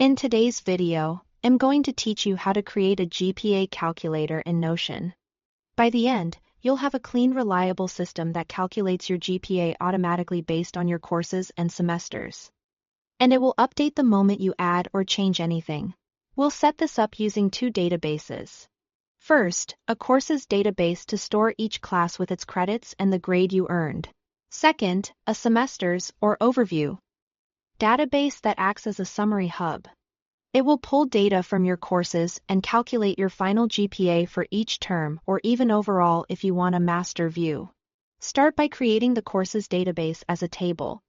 In today's video, I'm going to teach you how to create a GPA calculator in Notion. By the end, you'll have a clean, reliable system that calculates your GPA automatically based on your courses and semesters. And it will update the moment you add or change anything. We'll set this up using two databases. First, a courses database to store each class with its credits and the grade you earned. Second, a semesters or overview database that acts as a summary hub. It will pull data from your courses and calculate your final GPA for each term or even overall if you want a master view. Start by creating the courses database as a table.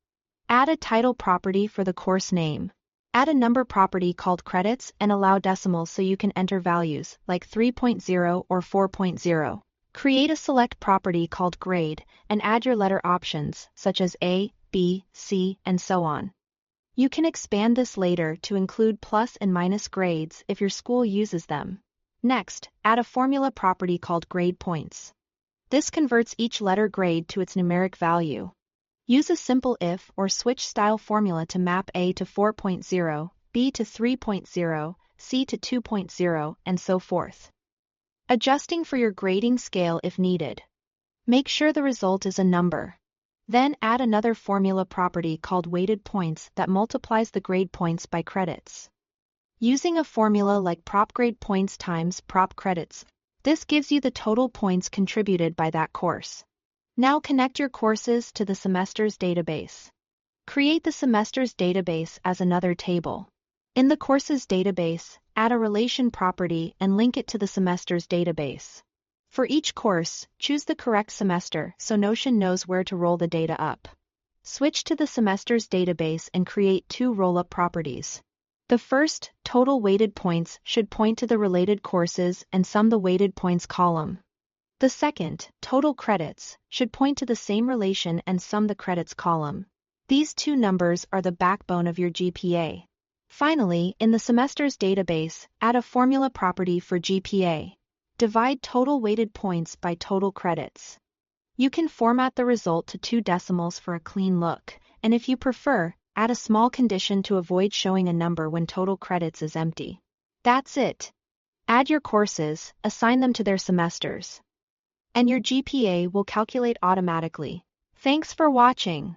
Add a title property for the course name. Add a number property called credits and allow decimals so you can enter values like 3.0 or 4.0. Create a select property called grade and add your letter options such as A, B, C, and so on. You can expand this later to include plus and minus grades if your school uses them. Next, add a formula property called grade points. This converts each letter grade to its numeric value. Use a simple if or switch style formula to map A to 4.0, B to 3.0, C to 2.0, and so forth. Adjusting for your grading scale if needed. Make sure the result is a number. Then add another formula property called weighted points that multiplies the grade points by credits. Using a formula like prop grade points times prop credits, this gives you the total points contributed by that course. Now connect your courses to the semesters database. Create the semesters database as another table. In the courses database, add a relation property and link it to the semesters database. For each course, choose the correct semester so Notion knows where to roll the data up. Switch to the semesters database and create two roll-up properties. The first, total weighted points, should point to the related courses and sum the weighted points column. The second, total credits, should point to the same relation and sum the credits column. These two numbers are the backbone of your GPA. Finally, in the semesters database, add a formula property for GPA. Divide total weighted points by total credits. You can format the result to 2 decimals for a clean look, and if you prefer, add a small condition to avoid showing a number when total credits is empty. That's it. Add your courses, assign them to their semesters, and your GPA will calculate automatically. Thanks for watching.